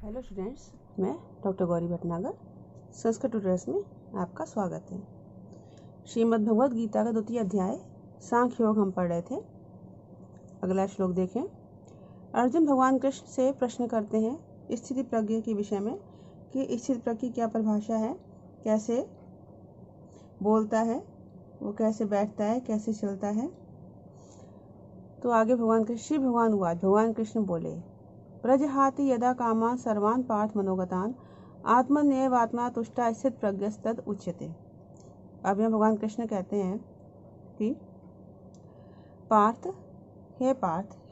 Hello students, मैं doctor Gauri Bhatnagar Sanskrit tutors में आपका स्वागत है। श्रीमद् भगवद गीता का 2 अध्याय सांख्य योग हम पढ़ रहे थे। अगला श्लोक देखें। अर्जुन भगवान कृष्ण से प्रश्न करते हैं स्थिति प्रज्ञ के विषय में कि स्थिति प्रज्ञ की क्या परिभाषा है, कैसे बोलता है, वो कैसे बैठता है, कैसे चलता है। तो आगे श्री भगवान हुआ, भगवान कृष्ण बोले, प्रजहाति यदा कामान सर्वान् पार्थ मनोगतान आत्मन्येव आत्मा तुष्टा स्थित प्रज्ञस्तद उच्यते। अब यहाँ भगवान कृष्ण कहते हैं कि पार्थ,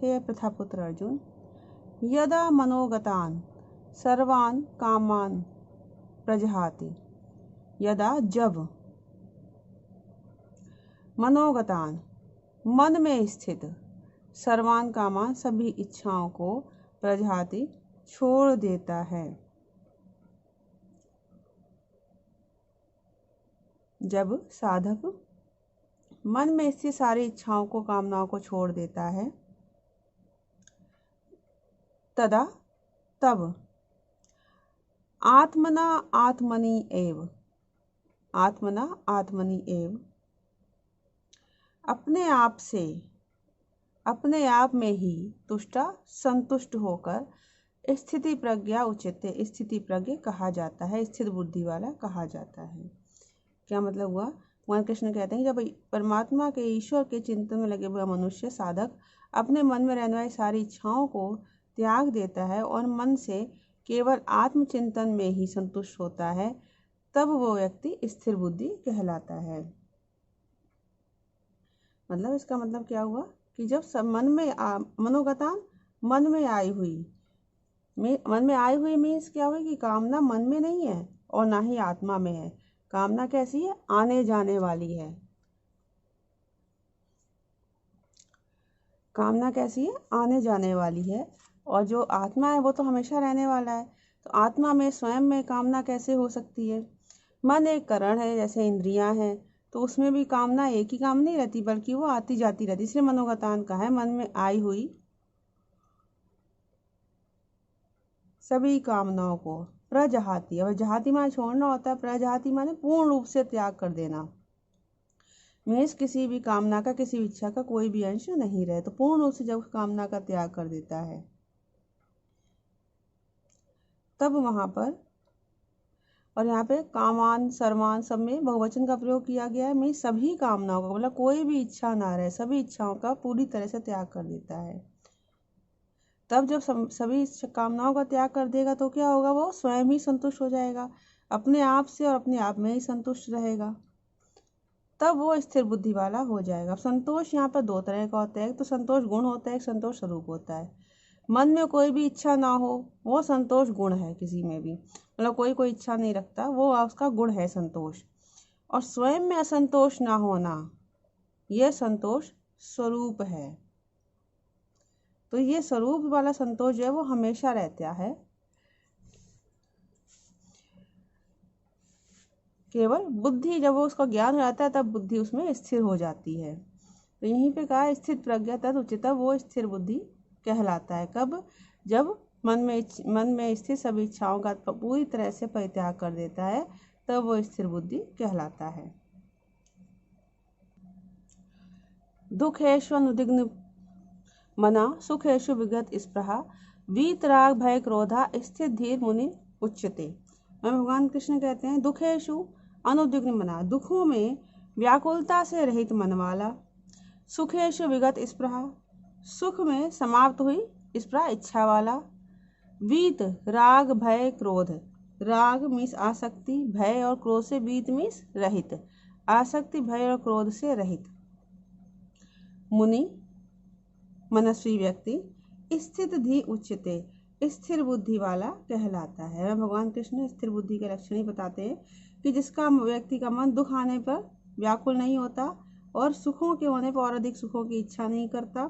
हे प्रथापुत्र अर्जुन, यदा मनोगतान सर्वान् कामान प्रजहाति, यदा जब मनोगतान मन में स्थित सर्वान् कामान सभी इच्छाओं को प्रजहाति छोड़ देता है। जब साधक मन में स्थित सारी इच्छाओं को, कामनाओं को छोड़ देता है, तब आत्मना आत्मनि एव अपने आप में ही तुष्टा संतुष्ट होकर स्थिति प्रज्ञा उच्यते, स्थिति प्रज्ञ कहा जाता है, स्थित बुद्धि वाला कहा जाता है। क्या मतलब हुआ? भगवान कृष्ण कहते हैं जब परमात्मा के, ईश्वर के चिंतन में लगे हुए मनुष्य साधक अपने मन में रहने वाली सारी इच्छाओं को त्याग देता है और मन से केवल आत्मचिंतन में ही संतुष्ट होता है, तब वो व्यक्ति स्थिर बुद्धि कहलाता है। मतलब इसका मतलब क्या हुआ कि जब सब मन में मनोगतान मन में आई हुई मीन्स क्या हुई कि कामना मन में नहीं है और ना ही आत्मा में है। कामना कैसी है? आने जाने वाली है। कामना कैसी है? आने जाने वाली है। और जो आत्मा है वो तो हमेशा रहने वाला है। तो आत्मा में, स्वयं में कामना कैसे हो सकती है? मन एक करण है, जैसे इंद्रियां हैं, तो उसमें भी कामना एक ही काम नहीं रहती, बल्कि वो आती जाती रहती। इसलिए मनोगतान का है मन में आई हुई सभी कामनाओं को प्रजहाति। अब जहाति माने छोड़ना होता है, प्रजहाति माने पूर्ण रूप से त्याग कर देना। मीन्स किसी भी कामना का, किसी भी इच्छा का कोई भी अंश नहीं रहे, तो पूर्ण रूप से जब कामना का त्याग कर देता है, तब वहां पर, और यहाँ पे कामान सर्वान सब में बहुवचन का प्रयोग किया गया है। मीन्स सभी कामनाओं का, मतलब कोई भी इच्छा ना रहे, सभी इच्छाओं का पूरी तरह से त्याग कर देता है। तब जब सभी कामनाओं का त्याग कर देगा तो क्या होगा? वो स्वयं ही संतुष्ट हो जाएगा, अपने आप से और अपने आप में ही संतुष्ट रहेगा, तब वो स्थिर बुद्धि वाला हो जाएगा। संतोष यहाँ पर 2 तरह का होता है, एक तो संतोष गुण होता है, एक संतोष स्वरूप होता है। मन में कोई भी इच्छा ना हो, वो संतोष गुण है। किसी में भी, मतलब कोई इच्छा नहीं रखता, वो उसका गुण है संतोष। और स्वयं में असंतोष ना होना, यह संतोष स्वरूप है। तो ये स्वरूप वाला संतोष जो है वो हमेशा रहता है। केवल बुद्धि, जब वो उसका ज्ञान हो जाता है तब बुद्धि उसमें स्थिर हो जाती है। तो यहीं पे कहा स्थित प्रज्ञा तद उच्यते, वो स्थिर बुद्धि कहलाता है। कब? जब मन में स्थित सभी इच्छाओं का पूरी तरह से परित्याग कर देता है, तब वो स्थिर बुद्धि कहलाता है। दुखेषु अनुद्विग्न मना सुखेषु विगत स्पृहा वीतराग भय क्रोधा स्थित धीर मुनि उच्यते। भगवान कृष्ण कहते हैं दुखेषु अनुद्विग्न मना, दुखों में व्याकुलता से रहित मन वाला, सुखेषु विगत स्पृहा, सुख में समाप्त हुई स्पृहा इच्छा वाला, वीत राग भय क्रोध, राग मीन्स आसक्ति, भय और क्रोध से, वीत मीन्स रहित, आसक्ति भय और क्रोध से रहित, मुनि मनस्वी व्यक्ति, स्थित धी उच्यते, स्थिर बुद्धि वाला कहलाता है। भगवान कृष्ण स्थिर बुद्धि के लक्षण ही बताते हैं कि जिसका व्यक्ति का मन दुख आने पर व्याकुल नहीं होता और सुखों के होने पर और अधिक सुखों की इच्छा नहीं करता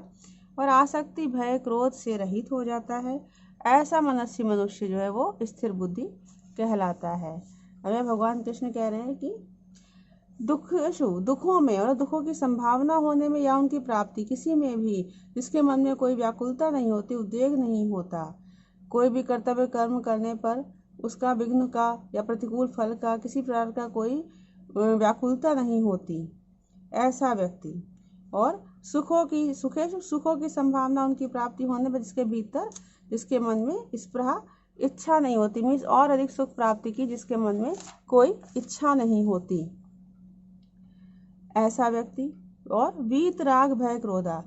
और आसक्ति भय क्रोध से रहित हो जाता है, ऐसा मनस्वी मनुष्य जो है वो स्थिर बुद्धि कहलाता है। हमें भगवान कृष्ण कह रहे हैं कि दुखों में और दुखों की संभावना होने में या उनकी प्राप्ति, किसी में भी जिसके मन में कोई व्याकुलता नहीं होती, उद्वेग नहीं होता, कोई भी कर्तव्य कर्म करने पर उसका विघ्न का या प्रतिकूल फल का किसी प्रकार का कोई व्याकुलता नहीं होती, ऐसा व्यक्ति। और सुखों की संभावना उनकी प्राप्ति होने पर जिसके भीतर, जिसके मन में स्पृहा, इच्छा नहीं होती, मीन्स और अधिक सुख प्राप्ति की जिसके मन में कोई इच्छा नहीं होती, ऐसा व्यक्ति। और वीत राग भय क्रोधा,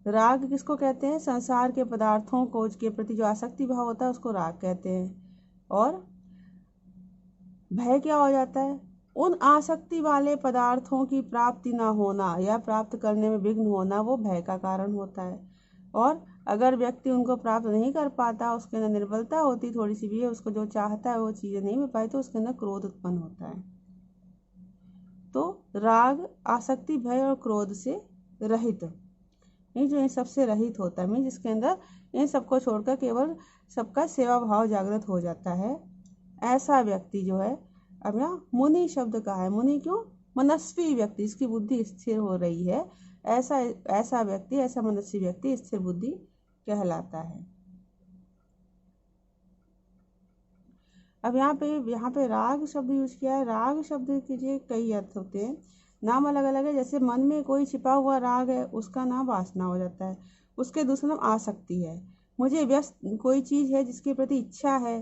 राग किसको कहते हैं? संसार के पदार्थों को के प्रति जो आसक्ति भाव होता है उसको राग कहते हैं। और भय क्या हो जाता है? उन आसक्ति वाले पदार्थों की प्राप्ति ना होना या प्राप्त करने में विघ्न होना, वो भय का कारण होता है। और अगर व्यक्ति उनको प्राप्त नहीं कर पाता, उसके अंदर निर्बलता होती थोड़ी सी भी है, उसको जो चाहता है वो चीज़ें नहीं मिल पाई, तो उसके अंदर क्रोध उत्पन्न होता है। तो राग आसक्ति भय और क्रोध से रहित, ये जो इन सबसे रहित होता है, मीन जिसके अंदर इन सबको छोड़कर केवल सबका सेवा भाव जागृत हो जाता है, ऐसा व्यक्ति जो है। अब यहाँ मुनि शब्द का है, मुनि क्यों? मनस्वी व्यक्ति, जिसकी बुद्धि स्थिर हो रही है, ऐसा व्यक्ति, ऐसा मनस्वी व्यक्ति स्थिर बुद्धि कहलाता है। अब यहाँ पे राग शब्द यूज किया है। राग शब्द के जो कई अर्थ होते हैं, नाम अलग अलग है। जैसे मन में कोई छिपा हुआ राग है, उसका नाम वासना हो जाता है, उसके दूसरा नाम आसक्ति है। मुझे व्यस्त कोई चीज़ है जिसके प्रति इच्छा है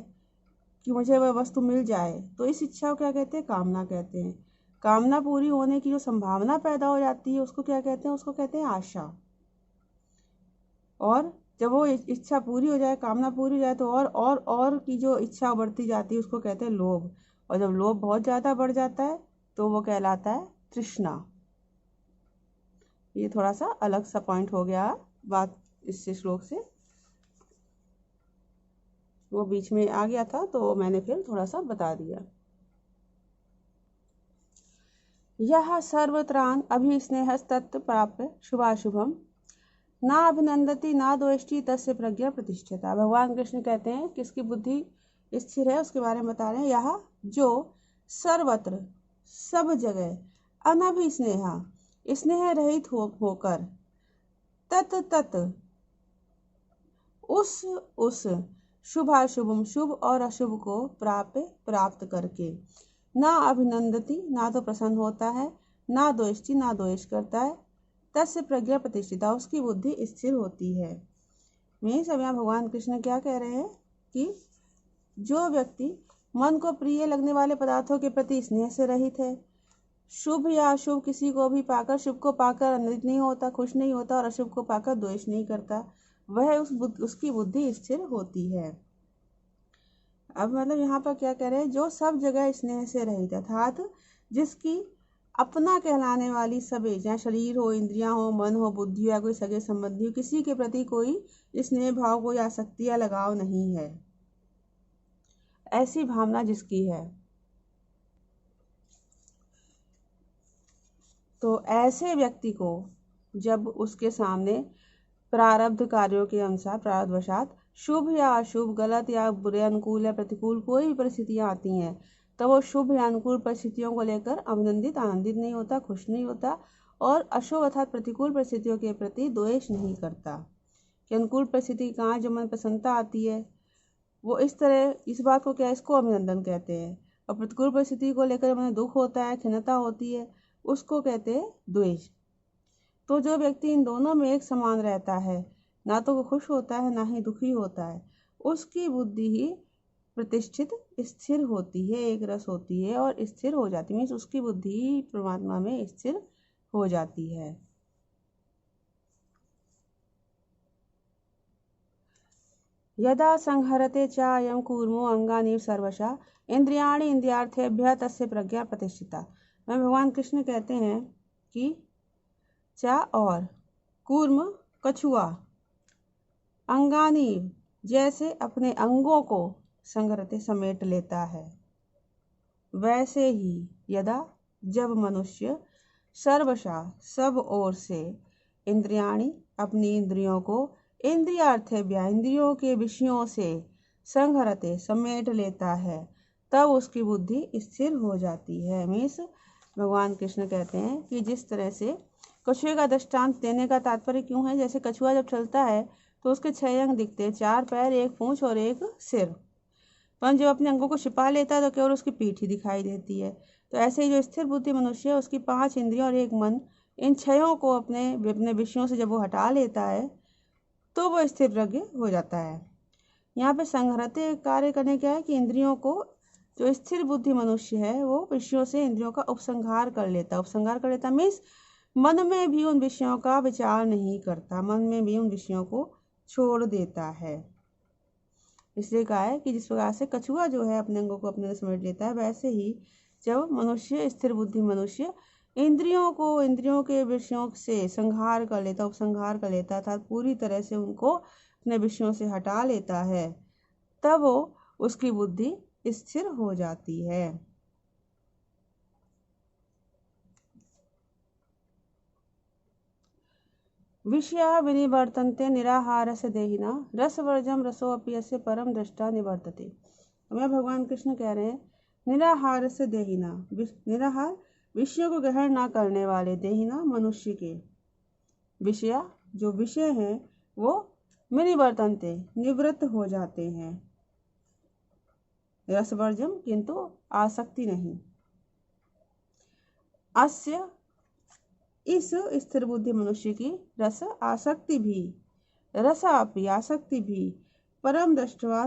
कि मुझे वह वस्तु मिल जाए, तो इस इच्छा को क्या कहते हैं? कामना कहते हैं। कामना पूरी होने की जो संभावना पैदा हो जाती है उसको क्या कहते हैं? उसको कहते हैं आशा। और जब वो इच्छा पूरी हो जाए, कामना पूरी हो जाए, तो और की जो इच्छा बढ़ती जाती है उसको कहते हैं लोभ। और जब लोभ बहुत ज़्यादा बढ़ जाता है तो वो कहलाता है तृष्णा। ये थोड़ा सा अलग सा पॉइंट हो गया बात इससे, श्लोक से वो बीच में आ गया था तो मैंने फिर थोड़ा सा बता दिया। यह सर्वत्रान अभिस्नेहस्तत्व प्राप्य शुभाशुभम ना अभिनंदती ना द्वेष्टि तस्य प्रज्ञा प्रतिष्ठिता। भगवान कृष्ण कहते हैं किसकी बुद्धि स्थिर है उसके बारे में बता रहे हैं। यह जो सर्वत्र, सब जगह, अनभिस्नेहा, स्नेह रहित होकर, तत उस शुभाशुभम, शुभ और अशुभ को प्राप्त करके, ना अभिनंदती, ना तो प्रसन्न होता है, ना द्वेष्टि, ना द्वेष करता है, तस्य प्रज्ञा प्रतिष्ठिता, उसकी बुद्धि स्थिर होती है। मीन्स अब यहाँ भगवान कृष्ण क्या कह रहे हैं कि जो व्यक्ति मन को प्रिय लगने वाले पदार्थों के प्रति स्नेह से रहित है, शुभ या अशुभ किसी को भी पाकर, शुभ को पाकर आनंदित नहीं होता, खुश नहीं होता, और अशुभ को पाकर द्वेष नहीं करता, वह उसकी बुद्धि स्थिर होती है। अब मतलब यहाँ पर क्या कह रहे हैं? जो सब जगह स्नेह से रहित, अर्थात जिसकी अपना कहलाने वाली सभी, चाहे शरीर हो, इंद्रियां हो, मन हो, बुद्धि हो, या कोई सगे संबंधी हो, किसी के प्रति कोई स्नेह भाव, कोई आसक्ति या लगाव नहीं है, ऐसी भावना जिसकी है, तो ऐसे व्यक्ति को जब उसके सामने प्रारब्ध कार्यों के अनुसार, प्रारब्धवशात शुभ या अशुभ, गलत या बुरे, अनुकूल या प्रतिकूल कोई भी परिस्थितियां आती हैं, तो वो शुभ या अनुकूल परिस्थितियों को लेकर आनंदित नहीं होता, खुश नहीं होता, और अशुभ अर्थात प्रतिकूल परिस्थितियों के प्रति द्वेष नहीं करता। कि अनुकूल परिस्थिति कहाँ जो मन प्रसन्नता आती है, वो इस तरह, इस बात को क्या, इसको अभिनंदन कहते हैं। और प्रतिकूल परिस्थिति को लेकर मन दुख होता है, खिन्नता होती है, उसको कहते हैं द्वेष। तो जो व्यक्ति इन दोनों में एक समान रहता है, ना तो वो खुश होता है ना ही दुखी होता है, उसकी बुद्धि ही प्रतिष्ठित, स्थिर होती है, एक रस होती है और स्थिर हो जाती है। मीन्स उसकी बुद्धि परमात्मा में स्थिर हो जाती है। यदा संहरते चायं कूर्मो अंगानि सर्वशः इंद्रियाणि इंद्रियार्थेभ्यः तस्य प्रज्ञा प्रतिष्ठिता। में भगवान कृष्ण कहते हैं कि चा और कूर्म कछुआ, अंगानी जैसे अपने अंगों को संहरते समेट लेता है, वैसे ही यदा जब मनुष्य सर्वशः सब ओर से इंद्रियाणि अपनी इंद्रियों को इंद्रियार्थेभ्यः इंद्रियों के विषयों से संहरते समेट लेता है, तब उसकी बुद्धि स्थिर हो जाती है। मीन्स भगवान कृष्ण कहते हैं कि जिस तरह से कछुए का दृष्टांत देने का तात्पर्य क्यों है, जैसे कछुआ जब चलता है तो उसके 6 अंग दिखते हैं, 4 पैर, 1 पूंछ और 1 सिर। पर जब अपने अंगों को छिपा लेता है तो केवल उसकी पीठ ही दिखाई देती है। तो ऐसे ही जो स्थिर बुद्धि मनुष्य है उसकी 5 इंद्रियों और 1 मन, इन 6 को अपने अपने विषयों से जब वो हटा लेता है तो वो स्थिर प्रज्ञ हो जाता है। यहाँ पे संहरते कार्य करने क्या है कि इंद्रियों को, जो स्थिर बुद्धि मनुष्य है वो विषयों से इंद्रियों का उपसंहार कर लेता है। उपसंहार कर लेता मीन्स मन में भी उन विषयों का विचार नहीं करता, मन में भी उन विषयों को छोड़ देता है। इसलिए कहा है कि जिस प्रकार से कछुआ जो है अपने अंगों को अपने समेट लेता है, वैसे ही जब मनुष्य, स्थिर बुद्धि मनुष्य इंद्रियों को, इंद्रियों के विषयों से संहार कर लेता, उपसंहार कर लेता अर्थात पूरी तरह से उनको अपने विषयों से हटा लेता है, तब वो उसकी बुद्धि स्थिर हो जाती है। विषया विनिवर्तन्ते निराहारस्य देहिना रसवर्जम रसोऽपि यस्य परम दृष्टा निवर्तते। हमें भगवान कृष्ण कह रहे हैं निराहारस्य देहिना, निराहार विषयों को ग्रहण ना करने वाले, देहिना मनुष्य के, विषया जो विषय हैं वो विनिवर्तन्ते निवृत्त हो जाते हैं, रसवर्जम किंतु आसक्ति नहीं, अस्य इस स्थिर बुद्धि मनुष्य की रस आसक्ति भी, रसापि आसक्ति भी परम दृष्टवा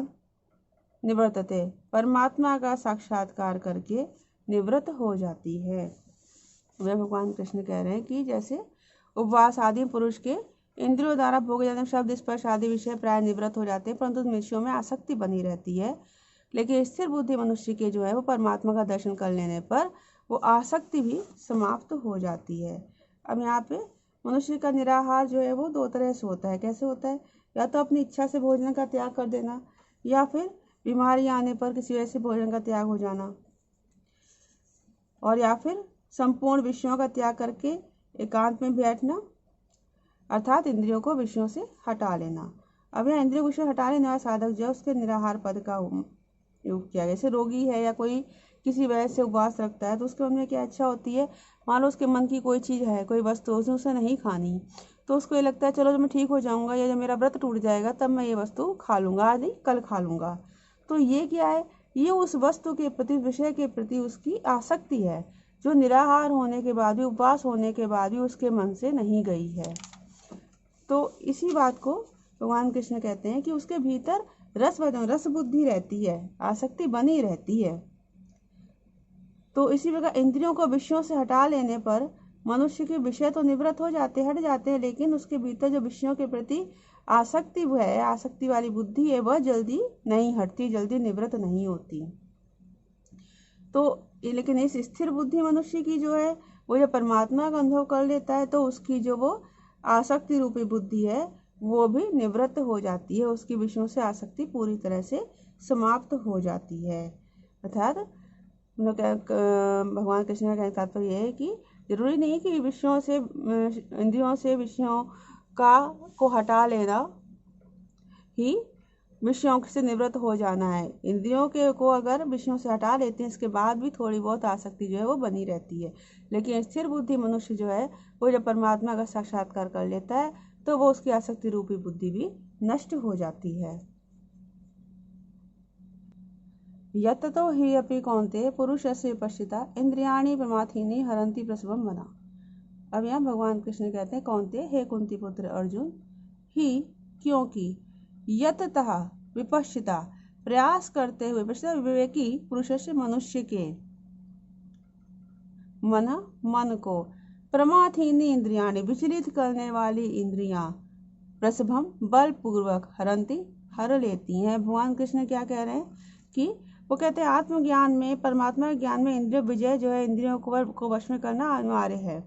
निवर्तते परमात्मा का साक्षात्कार करके निवृत्त हो जाती है। वे भगवान कृष्ण कह रहे हैं कि जैसे उपवास आदि पुरुष के इंद्रियों द्वारा भोगे जाने शब्द स्पर्श आदि विषय प्राय निवृत्त हो जाते हैं, परंतु उन विषयों में आसक्ति बनी रहती है। लेकिन स्थिर बुद्धि मनुष्य के जो है वो परमात्मा का दर्शन कर लेने पर वो आसक्ति भी समाप्त हो जाती है। अब यहाँ पे मनुष्य का निराहार जो है वो 2 तरह से होता है। कैसे होता है? या तो अपनी इच्छा से भोजन का त्याग कर देना, या फिर बीमारी आने पर किसी वजह से भोजन का त्याग हो जाना, और या फिर संपूर्ण विषयों का त्याग करके एकांत में बैठना, अर्थात इंद्रियों को विषयों से हटा लेना। अब यहाँ इंद्रियों विषय हटा लेने वाला साधक जो है उसके निराहार पद का योग किया। जैसे रोगी है या कोई किसी वजह से उपवास रखता है तो उसके मन में क्या इच्छा होती है, मान लो उसके मन की कोई चीज़ है, कोई वस्तु उसे नहीं खानी, तो उसको ये लगता है चलो जब मैं ठीक हो जाऊंगा या जब मेरा व्रत टूट जाएगा तब मैं ये वस्तु खा लूंगा, आज नहीं कल खा लूंगा। तो ये क्या है, ये उस वस्तु के प्रति, विषय के प्रति उसकी आसक्ति है, जो निराहार होने के बाद भी, उपवास होने के बाद भी उसके मन से नहीं गई है। तो इसी बात को भगवान कृष्ण कहते हैं कि उसके भीतर रस बुद्धि रहती है, आसक्ति बनी रहती है। तो इसी प्रकार इंद्रियों को विषयों से हटा लेने पर मनुष्य के विषय तो निवृत्त हो जाते, हट जाते हैं, लेकिन उसके भीतर जो विषयों के प्रति आसक्ति है, आसक्ति वाली बुद्धि है, वह जल्दी नहीं हटती, जल्दी निवृत्त नहीं होती। तो लेकिन इस स्थिर बुद्धि मनुष्य की जो है वो जब परमात्मा का अनुभव कर लेता है तो उसकी जो वो आसक्ति रूपी बुद्धि है वो भी निवृत्त हो जाती है, उसकी विषयों से आसक्ति पूरी तरह से समाप्त हो जाती है। अर्थात भगवान कृष्ण का कहने का तात्पर्य यह है कि जरूरी नहीं कि विषयों से, इंद्रियों से विषयों को हटा लेना ही विषयों से निवृत्त हो जाना है। इंद्रियों को अगर विषयों से हटा लेते हैं इसके बाद भी थोड़ी बहुत आसक्ति जो है वो बनी रहती है। लेकिन स्थिर बुद्धि मनुष्य जो है वो जब परमात्मा का साक्षात्कार कर लेता है तो वो उसकी आसक्ति रूपी बुद्धि भी नष्ट हो जाती है। यत्तो हि अपि कौन्तेय पुरुषस्य विपश्चिता इंद्रियाणि प्रमाथीनि हरन्ति प्रसवं मना। अब यहाँ भगवान कृष्ण कहते हैं कौन्तेय, हे कुंती पुत्र अर्जुन, ही क्योंकि यततः विपश्चिता प्रयास करते हुए, विपश्चिता विवेकी पुरुषस्य मनुष्य के, मन को, प्रमाथीनि इंद्रियाणि विचलित करने वाली इंद्रियां, प्रसभम बलपूर्वक, हरंती हर लेती हैं। भगवान कृष्ण क्या कह रहे हैं कि वो कहते हैं आत्मज्ञान में, परमात्मा ज्ञान में इंद्रिय विजय जो है, इंद्रियों को वश में करना अनिवार्य है।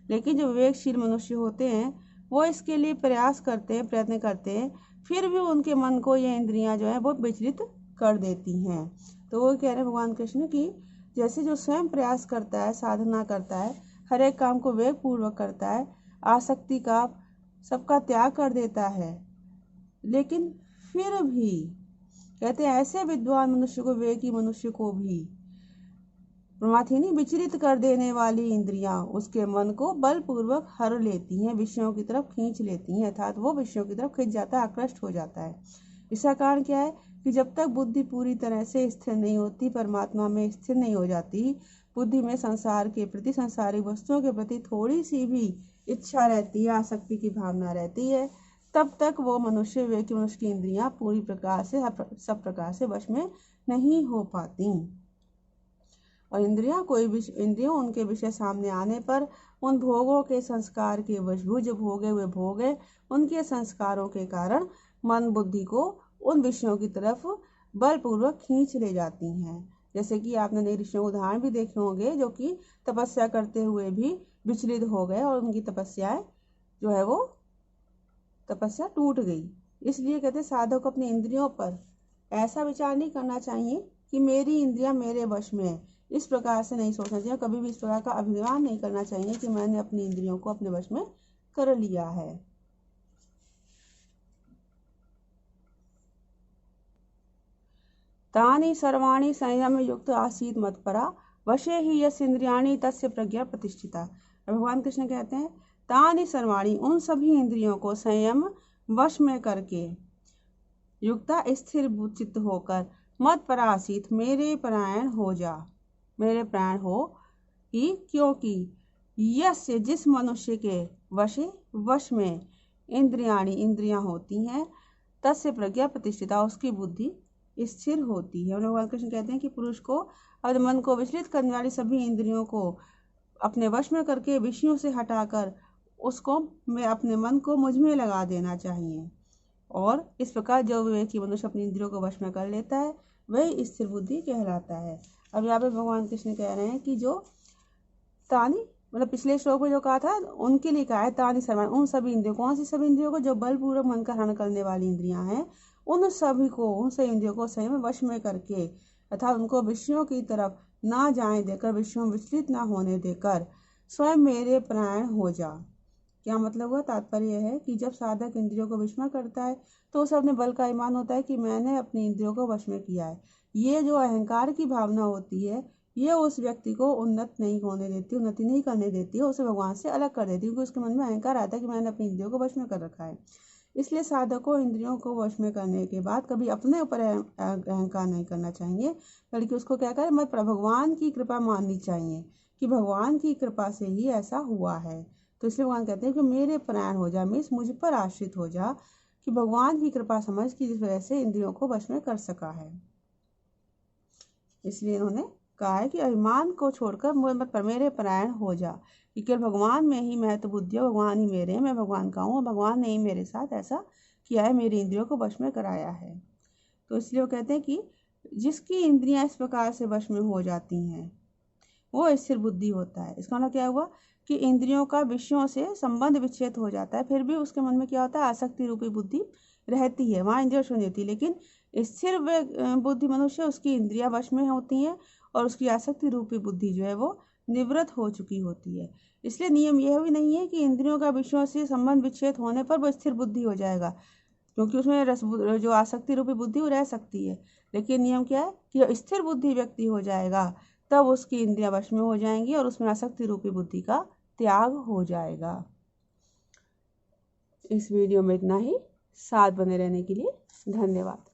लेकिन जो विवेकशील मनुष्य होते हैं वो इसके लिए प्रयास करते हैं, प्रयत्न करते हैं, फिर भी उनके मन को ये इंद्रियां जो है वो विचलित कर देती हैं। तो वो कह रहे हैं भगवान कृष्ण की जैसे जो स्वयं प्रयास करता है, साधना करता है, हर एक काम को वेग पूर्वक करता है, आसक्ति का सबका त्याग कर देता है, लेकिन फिर भी कहते हैं ऐसे विद्वान मनुष्य को, विवेकी मनुष्य को भी प्रमाथिनी विचलित कर देने वाली इंद्रियां उसके मन को बलपूर्वक हर लेती हैं, विषयों की तरफ खींच लेती हैं, अर्थात वो विषयों की तरफ खींच जाता है, आकृष्ट हो जाता है। इसका कारण क्या है कि जब तक बुद्धि पूरी तरह से स्थिर नहीं होती, परमात्मा में स्थिर नहीं हो जाती, बुद्धि में संसार के प्रति, संसारिक वस्तुओं के प्रति थोड़ी सी भी इच्छा रहती है, आसक्ति की भावना रहती है, तब तक वो मनुष्य की इंद्रियां पूरी प्रकार से, सब प्रकार से वश में नहीं हो पाती। और इंद्रियों उनके विषय सामने आने पर उन भोगों के संस्कार के वशभूत, जो भोगे हुए भोग है उनके संस्कारों के कारण मन बुद्धि को उन विषयों की तरफ बलपूर्वक खींच ले जाती हैं। जैसे कि आपने नई ऋषियों के उदाहरण भी देखे होंगे, जो कि तपस्या करते हुए भी विचलित हो गए और उनकी तपस्याएं जो है वो तपस्या टूट गई। इसलिए कहते साधक को अपनी इंद्रियों पर ऐसा विचार नहीं करना चाहिए कि मेरी इंद्रियां मेरे वश में है, इस प्रकार से नहीं सोचना चाहिए। कभी भी इस प्रकार का अभिमान नहीं करना चाहिए कि मैंने अपनी इंद्रियों को अपने वश में कर लिया है। तानि सर्वाणि संयम युक्त आसीत मत्परा वशे ही यस्य इंद्रियाणि तस्य प्रज्ञा प्रतिष्ठिता। भगवान कृष्ण कहते हैं तानि सर्वाणि, उन सभी इंद्रियों को संयम वश में करके, युक्ता स्थिर चित्त होकर, मत परासीत मेरे परायण हो जा, मेरे प्राण हो ही, क्योंकि यस्य जिस मनुष्य के वश में इंद्रियां होती हैं, तस्य प्रज्ञा प्रतिष्ठिता उसकी बुद्धि स्थिर होती है। भगवान कृष्ण कहते हैं कि पुरुष को अपने मन को विचलित करने वाली सभी इंद्रियों को अपने वश में करके विषयों से हटाकर उसको अपने मन को मुझ में लगा देना चाहिए। और इस प्रकार जो विवेकी मनुष्य अपनी इंद्रियों को वश में कर लेता है वही स्थिर बुद्धि कहलाता है। अब यहाँ पे भगवान कृष्ण कह रहे हैं कि जो तानी, मतलब पिछले श्लोक में जो कहा था उनके लिए कहा है तानी सर्वाणि, उन सभी इंद्रियों, कौन सी सभी इंद्रियों को, जो बलपूर्वक मन का हरण करने वाली इंद्रियां हैं, उन सभी इंद्रियों को संयम वश में करके, तथा उनको विषयों की तरफ ना जाने देकर, विषयों विचलित ना होने देकर स्वयं मेरे परायण हो जा। क्या मतलब हुआ? तात्पर्य है कि जब साधक इंद्रियों को वश में करता है तो उसे अपने बल का ईमान होता है कि मैंने अपनी इंद्रियों को वश में किया है। ये जो अहंकार की भावना होती है ये उस व्यक्ति को उन्नति नहीं करने देती है, उसे भगवान से अलग कर देती है, क्योंकि उसके मन में अहंकार आता है कि मैंने अपनी इंद्रियों को वश में कर रखा है। इसलिए साधक को इंद्रियों को वश में करने के बाद कभी अपने ऊपर अहंकार नहीं करना चाहिए, बल्कि उसको क्या करें, मत भगवान की कृपा माननी चाहिए कि भगवान की कृपा से ही ऐसा हुआ है। तो इसलिए भगवान कहते हैं कि मेरे परायण हो जा, मीन्स मुझ पर आश्रित हो जा, कि भगवान की कृपा समझ की जिस वजह से इंद्रियों को वश में कर सका है। इसलिए इन्होंने कहा है कि अभिमान को छोड़कर मत पर मेरे परायण हो जा, कि केवल भगवान में ही महत्व बुद्धि है, भगवान ही मेरे, मैं भगवान का हूँ, भगवान ने ही मेरे साथ ऐसा किया है, मेरी इंद्रियों को वश में कराया है। तो इसलिए वो कहते हैं कि जिसकी इंद्रियां इस प्रकार से वश में हो जाती हैं वो स्थिर बुद्धि होता है। इसका मतलब क्या हुआ कि इंद्रियों का विषयों से संबंध विच्छेद हो जाता है, फिर भी उसके मन में क्या होता है, आसक्ति रूपी बुद्धि रहती है, वहाँ इंद्रिया शून्य होती है। लेकिन स्थिर बुद्धि मनुष्य, उसकी इंद्रियां वश में होती हैं और उसकी आसक्ति रूपी बुद्धि जो है वो निवृत्त हो चुकी होती है। इसलिए नियम यह भी नहीं है कि इंद्रियों का विषयों से संबंध विच्छेद होने पर वो स्थिर बुद्धि हो जाएगा, क्योंकि उसमें जो आसक्ति रूपी बुद्धि वो रह सकती है। लेकिन नियम क्या है कि स्थिर बुद्धि व्यक्ति हो जाएगा तब उसकी इंद्रियां वश में हो जाएंगी और उसमें आसक्ति रूपी बुद्धि का त्याग हो जाएगा। इस वीडियो में इतना ही। साथ बने रहने के लिए धन्यवाद।